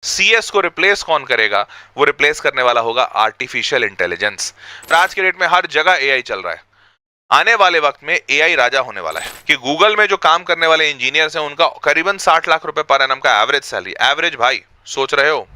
CS को replace कौन करेगा? वो रिप्लेस करने वाला होगा आर्टिफिशियल इंटेलिजेंस। आज के डेट में हर जगह एआई चल रहा है। आने वाले वक्त में एआई राजा होने वाला है कि गूगल में जो काम करने वाले इंजीनियर्स हैं उनका करीबन 60 लाख रुपए पर एनम का एवरेज सैलरी। एवरेज भाई, सोच रहे हो?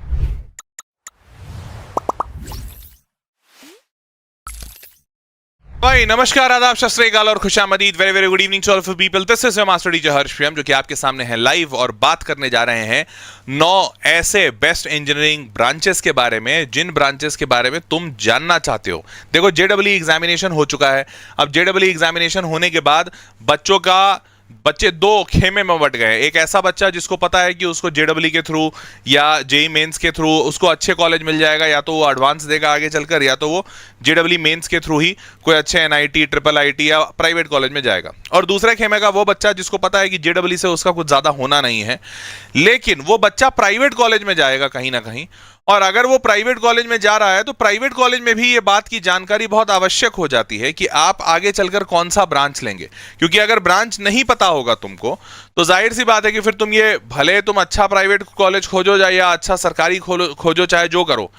भाई नमस्कार, आदाब, सत श्री अकाल और खुशामदीद। Very very good evening to all of people. This is your master teacher Harsh Priyam, जो कि आपके सामने है लाइव और बात करने जा रहे हैं 9 ऐसे बेस्ट इंजीनियरिंग ब्रांचेस के बारे में जिन ब्रांचेस के बारे में तुम जानना चाहते हो। देखो, जेडब्ल्यू एग्जामिनेशन हो चुका है। अब जेडब्ल्यू एग्जामिनेशन होने के बाद बच्चे दो खेमे में बट गए। एक ऐसा बच्चा जिसको पता है कि उसको जेडब्ल्यू के थ्रू या जेई मेंस के थ्रू उसको अच्छे कॉलेज मिल जाएगा, या तो वो एडवांस देगा आगे चलकर, या तो वो जेडब्ल्यू मेंस के थ्रू ही कोई अच्छे एनआईटी, ट्रिपल आईटी या प्राइवेट कॉलेज में जाएगा। और दूसरे खेमे का वो बच्चा जिसको पता है कि जेडब्ल्यू से उसका कुछ ज्यादा होना नहीं है, लेकिन वो बच्चा प्राइवेट कॉलेज में जाएगा कहीं ना कहीं। और अगर वो प्राइवेट कॉलेज में जा रहा है तो प्राइवेट कॉलेज में भी ये बात की जानकारी बहुत आवश्यक हो जाती है कि आप आगे चलकर कौन सा ब्रांच लेंगे। क्योंकि अगर ब्रांच नहीं पता होगा तुमको तो जाहिर सी बात है कि फिर तुम अच्छा प्राइवेट कॉलेज खोजो या अच्छा सरकारी खोजो, चाहे जो करो,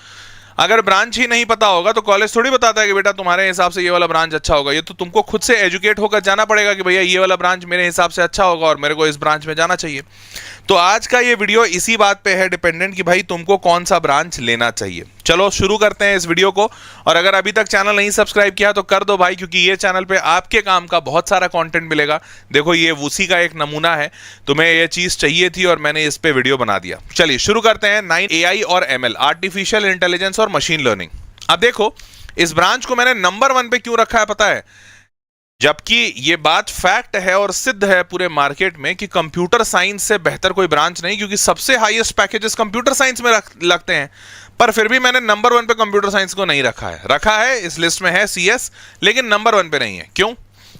अगर ब्रांच ही नहीं पता होगा तो कॉलेज थोड़ी बताता है कि बेटा तुम्हारे हिसाब से ये वाला ब्रांच अच्छा होगा। ये तो तुमको खुद से एजुकेट होकर जाना पड़ेगा कि भैया ये वाला ब्रांच मेरे हिसाब से अच्छा होगा और मेरे को इस ब्रांच में जाना चाहिए। तो आज का ये वीडियो इसी बात पे है डिपेंडेंट कि भाई तुमको कौन सा ब्रांच लेना चाहिए। चलो शुरू करते हैं इस वीडियो को। और अगर अभी तक चैनल नहीं सब्सक्राइब किया तो कर दो भाई, क्योंकि ये चैनल पे आपके काम का बहुत सारा कंटेंट मिलेगा। देखो, ये उसी का एक नमूना है। तुम्हें ये चीज चाहिए थी और मैंने इस पे वीडियो बना दिया। चलिए शुरू करते हैं। 9 एआई और एमएल, आर्टिफिशियल इंटेलिजेंस और मशीन लर्निंग। अब देखो, इस ब्रांच को मैंने नंबर 1 पे क्यों रखा है पता है? जबकि ये बात फैक्ट है और सिद्ध है पूरे मार्केट में कि कंप्यूटर साइंस से बेहतर कोई ब्रांच नहीं, क्योंकि सबसे हाईएस्ट पैकेजेस कंप्यूटर साइंस में लगते हैं। पर फिर भी मैंने नंबर 1 पे कंप्यूटर साइंस को नहीं रखा है इस लिस्ट में है सीएस, लेकिन नंबर 1 पे नहीं है। क्यों?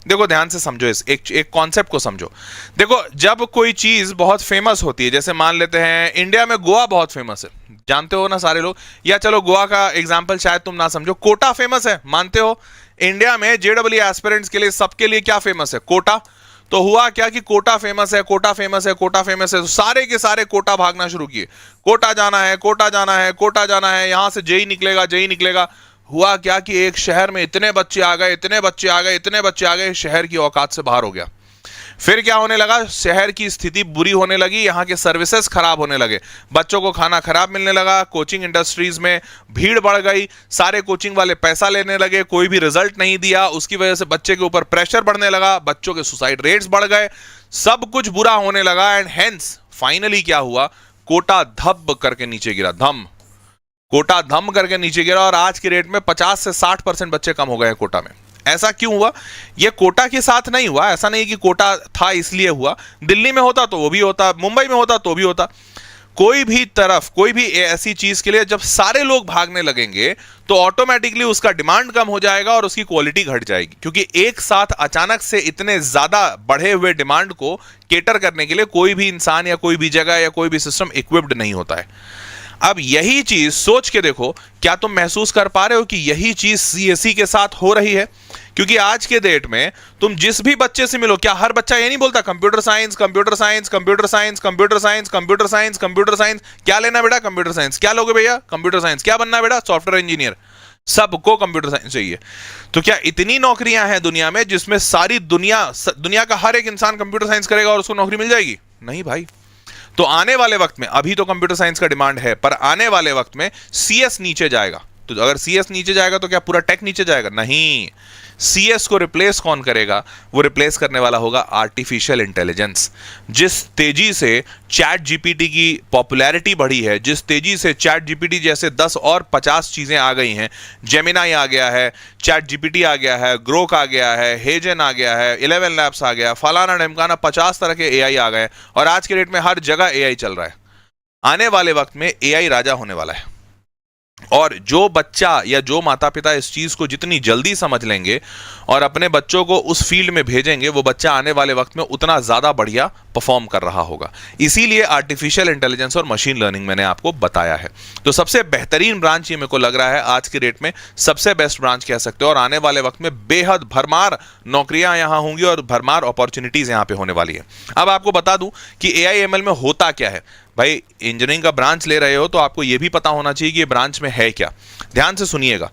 देखो, ध्यान से समझो, इस एक कॉन्सेप्ट को समझो। देखो, जब कोई चीज बहुत फेमस होती है, जैसे मान लेते हैं इंडिया में गोवा बहुत फेमस है, जानते हो ना सारे लोग। या चलो गोवा का एग्जांपल शायद तुम ना समझो, कोटा फेमस है, मानते हो? इंडिया में जेडब्ल्यू एस्पिरेंट्स के लिए सबके लिए क्या फेमस है? कोटा। तो हुआ क्या कि कोटा फेमस है, कोटा फेमस है, कोटा फेमस है, तो सारे के सारे कोटा भागना शुरू किए। कोटा जाना है, कोटा जाना है, कोटा जाना है, यहां से जेई निकलेगा, जेई निकलेगा। हुआ क्या कि एक शहर में इतने बच्चे आ गए, इतने बच्चे आ गए, इतने बच्चे आ गए, शहर की औकात से बाहर हो गया। फिर क्या होने लगा? शहर की स्थिति बुरी होने लगी, यहाँ के सर्विसेज खराब होने लगे, बच्चों को खाना खराब मिलने लगा, कोचिंग इंडस्ट्रीज में भीड़ बढ़ गई, सारे कोचिंग वाले पैसा लेने लगे, कोई भी रिजल्ट नहीं दिया, उसकी वजह से बच्चे के ऊपर प्रेशर बढ़ने लगा, बच्चों के सुसाइड रेट्स बढ़ गए, सब कुछ बुरा होने लगा। एंड हेंस फाइनली क्या हुआ? कोटा धब करके नीचे गिरा, कोटा धम करके नीचे गिरा। और आज के रेट में 50 से 60% बच्चे कम हो गए हैं कोटा में। ऐसा क्यों हुआ? ये कोटा के साथ नहीं हुआ, ऐसा नहीं कि कोटा था इसलिए हुआ। दिल्ली में होता तो वो भी होता, मुंबई में होता तो भी होता। कोई भी ऐसी चीज के लिए जब सारे लोग भागने लगेंगे तो ऑटोमेटिकली उसका डिमांड कम हो जाएगा और उसकी क्वालिटी घट जाएगी, क्योंकि एक साथ अचानक से इतने ज्यादा बढ़े हुए डिमांड को केटर करने के लिए कोई भी इंसान या कोई भी जगह या कोई भी सिस्टम इक्विप्ड नहीं होता है। अब यही चीज सोच के देखो, क्या तुम महसूस कर पा रहे हो कि यही चीज सीएसई के साथ हो रही है? क्योंकि आज के डेट में तुम जिस भी बच्चे से मिलो, क्या हर बच्चा ये नहीं बोलता computer science, computer science, computer science, computer science, computer science, computer science? क्या लेना बेटा? Computer science. क्या लोगे भैया? Computer science. क्या बनना बेटा? Software engineer. सबको कंप्यूटर साइंस चाहिए। तो क्या इतनी नौकरियां हैं दुनिया में जिसमें सारी दुनिया का हर एक इंसान कंप्यूटर साइंस करेगा और उसको नौकरी मिल जाएगी? नहीं भाई। तो आने वाले वक्त में, अभी तो कंप्यूटर साइंस का डिमांड है, पर आने वाले वक्त में सीएस नीचे जाएगा। तो अगर सीएस नीचे जाएगा तो क्या पूरा टेक नीचे जाएगा? नहीं। सीएस को रिप्लेस कौन करेगा? वो रिप्लेस करने वाला होगा आर्टिफिशियल इंटेलिजेंस। जिस तेजी से चैट जीपीटी की पॉपुलैरिटी बढ़ी है, जिस तेजी से चैट जीपीटी जैसे 10 और 50 चीजें आ गई हैं, जेमिनाई आ गया है, चैट जीपीटी आ गया है, ग्रोक आ गया है, हेजन आ गया है, 11 लैब्स आ गया, फलाना ढिमकाना, 50 तरह के एआई आ गए और आज के डेट में हर जगह एआई चल रहा है। आने वाले वक्त में एआई राजा होने वाला है। और जो बच्चा या जो माता पिता इस चीज को जितनी जल्दी समझ लेंगे और अपने बच्चों को उस फील्ड में भेजेंगे, वो बच्चा आने वाले वक्त में उतना ज्यादा बढ़िया परफॉर्म कर रहा होगा। इसीलिए आर्टिफिशियल इंटेलिजेंस और मशीन लर्निंग मैंने आपको बताया है। तो सबसे बेहतरीन ब्रांच ये मेरे को लग रहा है, आज के डेट में सबसे बेस्ट ब्रांच कह सकते हो। और आने वाले वक्त में बेहद भरमार नौकरियां यहां होंगी और भरमार अपॉर्चुनिटीज यहां पे होने वाली है। अब आपको बता दूं कि एआई एमएल में होता क्या है। भाई इंजीनियरिंग का ब्रांच ले रहे हो तो आपको यह भी पता होना चाहिए कि ये ब्रांच में है क्या। ध्यान से सुनिएगा,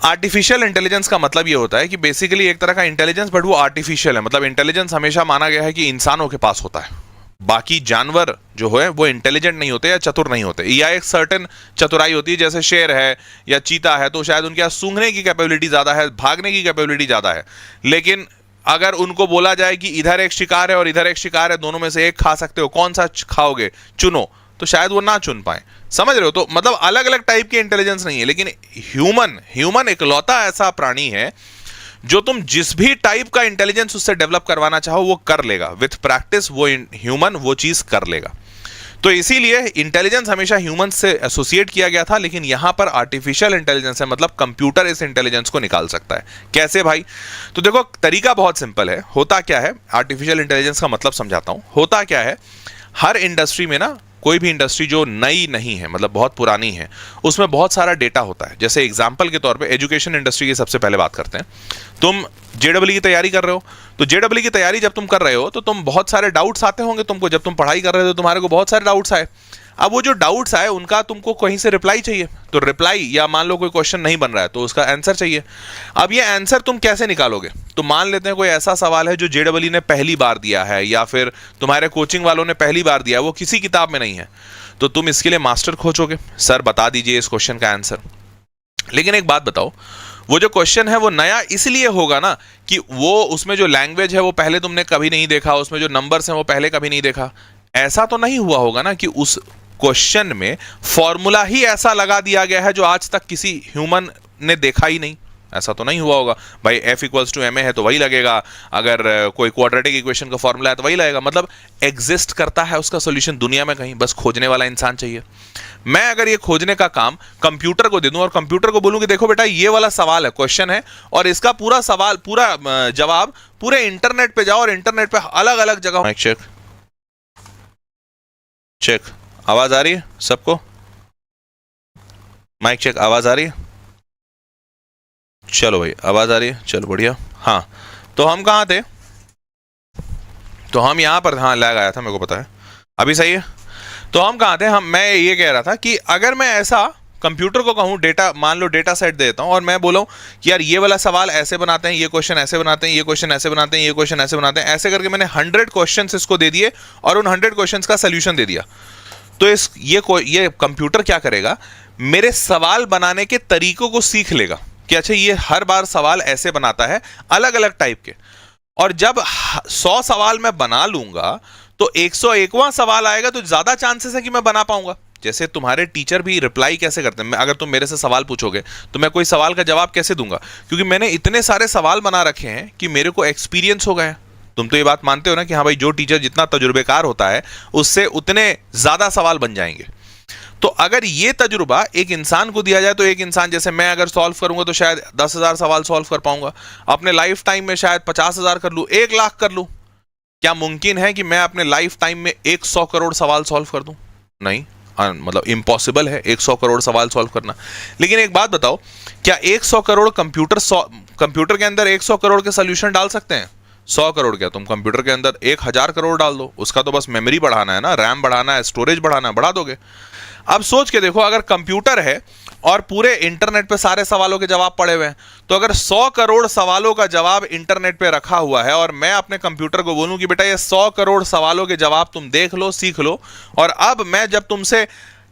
आर्टिफिशियल इंटेलिजेंस का मतलब ये होता है कि बेसिकली एक तरह का इंटेलिजेंस, बट वो आर्टिफिशियल है। मतलब इंटेलिजेंस हमेशा माना गया है कि इंसानों के पास होता है, बाकी जानवर जो है वो इंटेलिजेंट नहीं होते या चतुर नहीं होते, या एक सर्टेन चतुराई होती है। जैसे शेर है या चीता है तो शायद उनके पास सूंघने की कैपेबिलिटी ज्यादा है, भागने की कैपेबिलिटी ज्यादा है, लेकिन अगर उनको बोला जाए कि इधर एक शिकार है और इधर एक शिकार है, दोनों में से एक खा सकते हो, कौन सा खाओगे, चुनो, तो शायद वो ना चुन पाए। समझ रहे हो? तो मतलब अलग अलग टाइप के इंटेलिजेंस नहीं है, लेकिन ह्यूमन इकलौता ऐसा प्राणी है जो तुम जिस भी टाइप का इंटेलिजेंस उससे डेवलप करवाना चाहो वो कर लेगा। विथ प्रैक्टिस वो ह्यूमन वो चीज कर लेगा। तो इसीलिए इंटेलिजेंस हमेशा ह्यूमन से एसोसिएट किया गया था, लेकिन यहां पर आर्टिफिशियल इंटेलिजेंस है, मतलब कंप्यूटर इस इंटेलिजेंस को निकाल सकता है। कैसे भाई? तो देखो तरीका बहुत सिंपल है। होता क्या है, आर्टिफिशियल इंटेलिजेंस का मतलब समझाता हूं। होता क्या है, हर इंडस्ट्री में ना, कोई भी इंडस्ट्री जो नई नहीं है, मतलब बहुत पुरानी है, उसमें बहुत सारा डेटा होता है। जैसे एग्जांपल के तौर पे एजुकेशन इंडस्ट्री की सबसे पहले बात करते हैं। तुम जेडब्ल्यू की तैयारी कर रहे हो, तो जेडब्ल्यू की तैयारी जब तुम कर रहे हो तो तुम बहुत सारे डाउट्स आते होंगे तुमको। जब तुम पढ़ाई कर रहे हो तो तुम्हारे को बहुत सारे डाउट्स आए। अब वो जो डाउट्स आए उनका तुमको कहीं से रिप्लाई चाहिए, तो रिप्लाई, या मान लो कोई क्वेश्चन नहीं बन रहा है तो उसका आंसर चाहिए। अब ये आंसर तुम कैसे निकालोगे? तो मान लेते हैं कोई ऐसा सवाल है जो जेडब्ल्यू ने पहली बार दिया है, या फिर तुम्हारे कोचिंग वालों ने पहली बार दिया है, वो किसी किताब में नहीं है, तो तुम इसके लिए मास्टर खोजोगे, सर बता दीजिए इस क्वेश्चन का आंसर। लेकिन एक बात बताओ, वो जो क्वेश्चन है वो नया इसलिए होगा ना कि वो उसमें जो लैंग्वेज है वो पहले तुमने कभी नहीं देखा, उसमें जो नंबर्स हैं वो पहले कभी नहीं देखा। ऐसा तो नहीं हुआ होगा ना कि उस क्वेश्चन में फॉर्मूला ही ऐसा लगा दिया गया है जो आज तक किसी ह्यूमन ने देखा ही नहीं। ऐसा तो नहीं हुआ होगा भाई। F = ma है तो वही लगेगा, अगर कोई क्वाड्रेटिक इक्वेशन का फॉर्मूला है तो वही लगेगा। मतलब एग्जिस्ट करता है उसका सॉल्यूशन दुनिया में कहीं, बस खोजने वाला इंसान चाहिए। मैं अगर ये खोजने का काम कंप्यूटर को दे दूं और कंप्यूटर को बोलूं कि देखो बेटा ये वाला सवाल है, क्वेश्चन है, और इसका पूरा सवाल, पूरा जवाब पूरे इंटरनेट पे जाओ, और इंटरनेट पे अलग अलग जगह। माइक चेक चेक, आवाज आ रही है सबको? माइक चेक, आवाज आ रही है? चलो भाई आवाज आ रही है, चलो बढ़िया। हाँ, तो हम कहाँ थे? तो हम यहाँ पर, हाँ लैग आया था मेरे को पता है, अभी सही है। तो हम कहाँ थे? मैं ये कह रहा था कि अगर मैं ऐसा कंप्यूटर को कहूँ, डेटा, मान लो डेटा सेट दे देता हूँ और मैं बोला कि यार ये वाला सवाल ऐसे बनाते हैं, ये क्वेश्चन ऐसे बनाते हैं, ये क्वेश्चन ऐसे बनाते हैं, ये क्वेश्चन ऐसे बनाते हैं, ऐसे करके मैंने 100 क्वेश्चन इसको दे दिए और उन 100 क्वेश्चन का सोल्यूशन दे दिया। तो ये कंप्यूटर क्या करेगा, मेरे सवाल बनाने के तरीकों को सीख लेगा कि अच्छा ये हर बार सवाल ऐसे बनाता है, अलग अलग टाइप के। और जब 100 सवाल मैं बना लूंगा तो 101वां सवाल आएगा तो ज्यादा चांसेस है कि मैं बना पाऊंगा। जैसे तुम्हारे टीचर भी रिप्लाई कैसे करते हैं, अगर तुम मेरे से सवाल पूछोगे तो मैं कोई सवाल का जवाब कैसे दूंगा, क्योंकि मैंने इतने सारे सवाल बना रखे हैं कि मेरे को एक्सपीरियंस हो गया है। तुम तो ये बात मानते हो ना कि हाँ भाई, जो टीचर जितना तजुर्बेकार होता है उससे उतने ज्यादा सवाल बन जाएंगे। तो अगर ये तजुर्बा एक इंसान को दिया जाए तो एक इंसान जैसे मैं अगर सॉल्व करूंगा तो शायद 10,000 सवाल सॉल्व कर पाऊंगा, अपने लाइफ टाइम में शायद 50,000 कर लूं, 1 लाख कर लूं। क्या मुमकिन है कि मैं अपने लाइफ टाइम में 100 करोड़ सवाल सॉल्व कर दूं? नहीं, मतलब इम्पॉसिबल है 100 करोड़ सवाल सॉल्व करना। लेकिन एक बात बताओ, क्या 100 करोड़ कंप्यूटर के अंदर 100 करोड़ के सोल्यूशन डाल सकते हैं? 100 करोड़ क्या, तुम कंप्यूटर के अंदर 1000 करोड़ डाल दो, उसका तो बस मेमोरी बढ़ाना है ना, रैम बढ़ाना है, स्टोरेज बढ़ाना है, बढ़ा दोगे। अब सोच के देखो, अगर कंप्यूटर है और पूरे इंटरनेट पे सारे सवालों के जवाब पड़े हुए हैं, तो अगर 100 करोड़ सवालों का जवाब इंटरनेट पे रखा हुआ है और मैं अपने कंप्यूटर को बोलूं कि बेटा ये 100 करोड़ सवालों के जवाब तुम देख लो, सीख लो, और अब मैं जब तुमसे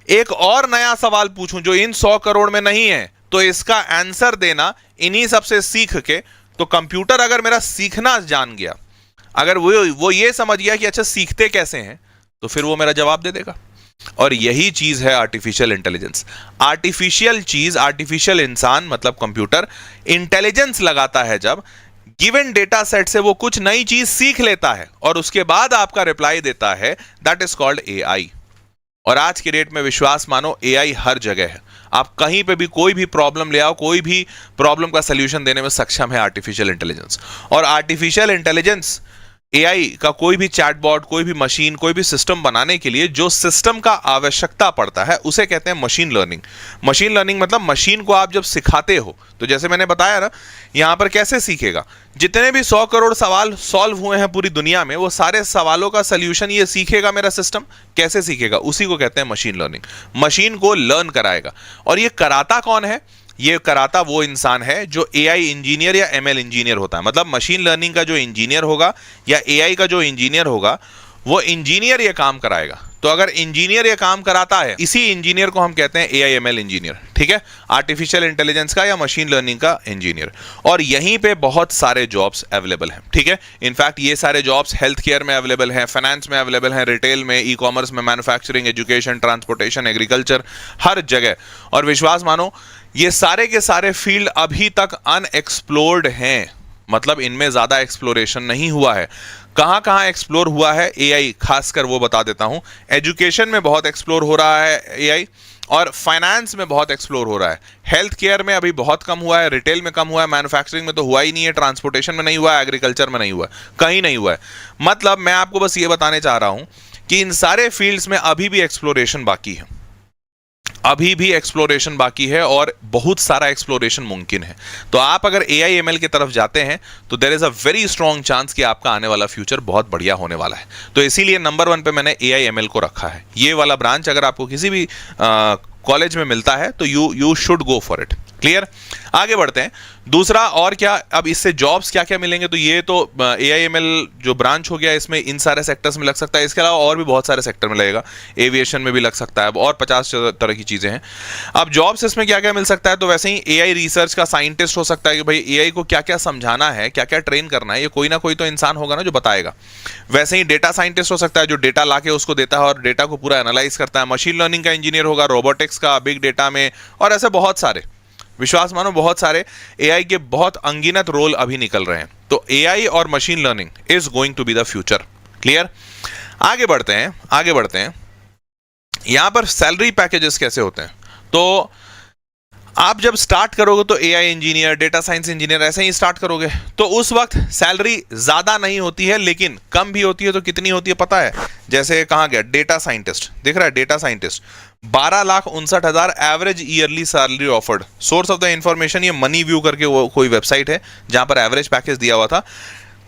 एक और नया सवाल पूछूं जो इन 100 करोड़ में नहीं है, तो इसका आंसर देना इन्हीं सबसे सीख के, तो कंप्यूटर अगर मेरा सीखना जान गया, अगर वो ये समझ गया कि अच्छा सीखते कैसे हैं, तो फिर वो मेरा जवाब दे देगा। और यही चीज है आर्टिफिशियल इंटेलिजेंस। आर्टिफिशियल चीज, आर्टिफिशियल इंसान मतलब कंप्यूटर इंटेलिजेंस लगाता है जब गिवन डेटा सेट से वो कुछ नई चीज सीख लेता है और उसके बाद आपका रिप्लाई देता है, दैट इज कॉल्ड एआई। और आज के डेट में विश्वास मानो, एआई हर जगह है। आप कहीं पे भी कोई भी प्रॉब्लम ले आओ, कोई भी प्रॉब्लम का सलूशन देने में सक्षम है आर्टिफिशियल इंटेलिजेंस। और आर्टिफिशियल इंटेलिजेंस एआई का कोई भी चैटबॉट, कोई भी मशीन, कोई भी सिस्टम बनाने के लिए जो सिस्टम का आवश्यकता पड़ता है उसे कहते हैं मशीन लर्निंग। मशीन लर्निंग मतलब मशीन को आप जब सिखाते हो, तो जैसे मैंने बताया ना, यहां पर कैसे सीखेगा, जितने भी 100 करोड़ सवाल सॉल्व हुए हैं पूरी दुनिया में, वो सारे सवालों का सोल्यूशन ये सीखेगा मेरा सिस्टम। कैसे सीखेगा? उसी को कहते हैं मशीन लर्निंग। मशीन को लर्न कराएगा। और ये कराता कौन है? ये कराता वो इंसान है जो एआई इंजीनियर या एमएल इंजीनियर होता है। मतलब मशीन लर्निंग का जो इंजीनियर होगा या एआई का जो इंजीनियर होगा, वो इंजीनियर ये काम कराएगा। तो अगर इंजीनियर ये काम कराता है, इसी इंजीनियर को हम कहते हैं एआई एमएल इंजीनियर। ठीक है, आर्टिफिशियल इंटेलिजेंस का या मशीन लर्निंग का इंजीनियर। और यहीं पे बहुत सारे जॉब्स अवेलेबल हैं। ठीक है, इनफैक्ट ये सारे जॉब्स हेल्थ केयर में अवेलेबल हैं, फाइनेंस में अवेलेबल हैं, रिटेल में, ई कॉमर्स में, मैन्युफैक्चरिंग, एजुकेशन, ट्रांसपोर्टेशन, एग्रीकल्चर, हर जगह। और विश्वास मानो, ये सारे के सारे फील्ड अभी तक अनएक्सप्लोर्ड हैं। मतलब इनमें ज्यादा एक्सप्लोरेशन नहीं हुआ है। कहां कहां एक्सप्लोर हुआ है एआई, खासकर वो बता देता हूं। एजुकेशन में बहुत एक्सप्लोर हो रहा है एआई, और फाइनेंस में बहुत एक्सप्लोर हो रहा है। हेल्थ केयर में अभी बहुत कम हुआ है, रिटेल में कम हुआ है, मैन्युफैक्चरिंग में तो हुआ ही नहीं है, ट्रांसपोर्टेशन में नहीं हुआ है, एग्रीकल्चर में नहीं हुआ है, कहीं नहीं हुआ है। मतलब मैं आपको बस ये बताने चाह रहा हूं कि इन सारे फील्ड्स में अभी भी एक्सप्लोरेशन बाकी है, अभी भी एक्सप्लोरेशन बाकी है, और बहुत सारा एक्सप्लोरेशन मुमकिन है। तो आप अगर एआई एमएल की तरफ जाते हैं तो there is a very strong chance कि आपका आने वाला फ्यूचर बहुत बढ़िया होने वाला है। तो इसीलिए नंबर 1 पे मैंने एआई एमएल को रखा है। ये वाला ब्रांच अगर आपको किसी भी कॉलेज में मिलता है तो you should go for it. Clear? आगे बढ़ते हैं। दूसरा और क्या, अब इससे जॉब्स क्या क्या मिलेंगे, तो ये तो एआईएमएल जो ब्रांच हो गया, इसमें इन सारे सेक्टर्स में लग सकता है। इसके अलावा और भी बहुत सारे सेक्टर में लगेगा, एविएशन में भी लग सकता है, और 50 तरह की चीजें हैं। अब जॉब्स इसमें क्या क्या मिल सकता है, तो वैसे ही एआई रिसर्च का साइंटिस्ट हो सकता है कि भाई एआई को क्या क्या समझाना है, क्या क्या ट्रेन करना है, ये कोई ना कोई तो इंसान होगा ना जो बताएगा। वैसे ही डेटा साइंटिस्ट हो सकता है जो डेटा लाके उसको देता है और डेटा को पूरा एनालाइज करता है। मशीन लर्निंग का इंजीनियर होगा, रोबोटिक्स का, बिग डेटा में, और ऐसे बहुत सारे, विश्वास मानो बहुत सारे एआई के बहुत अनगिनत रोल अभी निकल रहे हैं। तो एआई और machine learning is going to be the future. Clear? आगे बढ़ते हैं, आगे बढ़ते हैं। यहां पर सैलरी पैकेजेस कैसे होते हैं, तो आप जब स्टार्ट करोगे तो AI engineer, data science engineer ऐसे ही स्टार्ट करोगे, तो उस वक्त सैलरी ज्यादा नहीं होती है, लेकिन कम भी होती है। तो कितनी होती है पता है? जैसे कहां गया डेटा साइंटिस्ट, दिख रहा है data scientist, 12,59,000 average yearly salary offered. Source of the information ये मनी व्यू करके वो कोई वेबसाइट है जहां पर एवरेज पैकेज दिया हुआ था।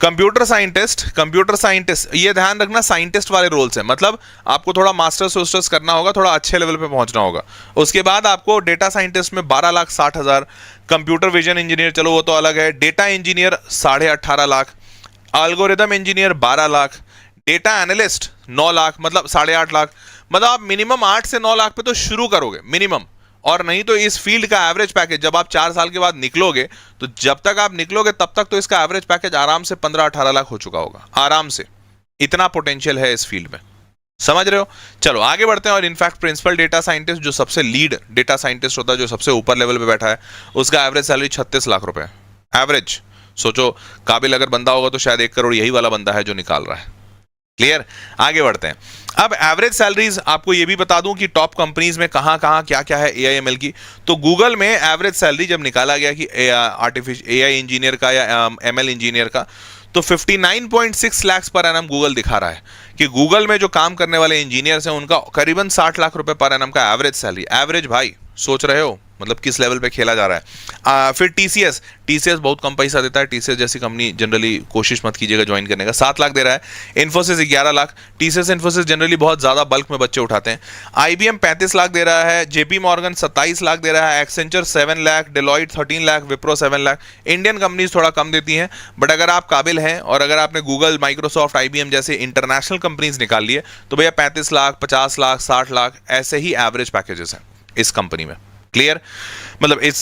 कंप्यूटर साइंटिस्ट, ये ध्यान रखना साइंटिस्ट वाले रोल्स हैं, मतलब आपको थोड़ा मास्टर्स करना होगा, थोड़ा अच्छे लेवल पे पहुंचना होगा। उसके बाद आपको डेटा साइंटिस्ट में 12,60,000, कंप्यूटर विजन इंजीनियर चलो वो तो अलग है, data engineer 18.5 lakh, algorithm engineer 12 lakh, data analyst 9 lakh, मतलब 8.5 लाख। मतलब आप मिनिमम 8 से 9 लाख पे तो शुरू करोगे मिनिमम, और नहीं तो इस फील्ड का एवरेज पैकेज जब आप 4 साल के बाद निकलोगे, तो जब तक आप निकलोगे तब तक तो इसका एवरेज पैकेज आराम से 15-18 लाख हो चुका होगा, आराम से। इतना पोटेंशियल है इस फील्ड में, समझ रहे हो? चलो आगे बढ़ते हैं। और इनफैक्ट प्रिंसिपल डेटा साइंटिस्ट, जो सबसे लीड डेटा साइंटिस्ट होता है, जो सबसे ऊपर लेवल पे बैठा है, उसका एवरेज सैलरी 36 लाख रुपए एवरेज। सोचो, काबिल अगर बंदा होगा तो शायद 1 करोड़ यही वाला बंदा है जो निकाल रहा है। क्लियर? आगे बढ़ते हैं। अब एवरेज सैलरीज आपको ये भी बता दूं कि टॉप कंपनीज में कहां कहां क्या क्या है एआईएमएल की। तो गूगल में एवरेज सैलरी जब निकाला गया कि एआई इंजीनियर का या एमएल इंजीनियर का, तो 59.6 लाख पर एनम गूगल दिखा रहा है कि गूगल में जो काम करने वाले इंजीनियर्स हैं उनका करीबन 60 लाख रुपए पर एनम का एवरेज सैलरी। एवरेज भाई, सोच रहे हो मतलब किस लेवल पे खेला जा रहा है। फिर टीसीएस बहुत कम पैसा देता है। टीसीएस जैसी कंपनी जनरली कोशिश मत कीजिएगा ज्वाइन करने का, 7 लाख दे रहा है। इन्फोसिस 11 लाख। टीसीएस इन्फोसिस जनरली बहुत ज्यादा बल्क में बच्चे उठाते हैं। आईबीएम 35 लाख दे रहा है। जेपी मॉर्गन 27 लाख दे रहा है। Accenture 7 lakh, Deloitte 13 lakh, Wipro 7 lakh. Indian companies थोड़ा कम देती हैं, बट अगर आप काबिल हैं और अगर आपने गूगल, माइक्रोसॉफ्ट, आईबीएम जैसे इंटरनेशनल कंपनीज निकाल लिए तो भैया 35 लाख, 50 लाख, 60 लाख ऐसे ही एवरेज पैकेजेस हैं इस कंपनी में। क्लियर? मतलब इस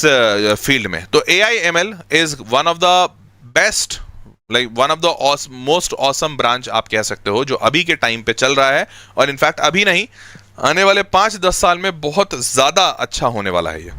फील्ड में तो AIML is one of the best, like one of the most awesome branch आप कह सकते हो, जो अभी के टाइम पे चल रहा है। और इनफैक्ट अभी नहीं, आने वाले 5-10 साल में बहुत ज्यादा अच्छा होने वाला है ये।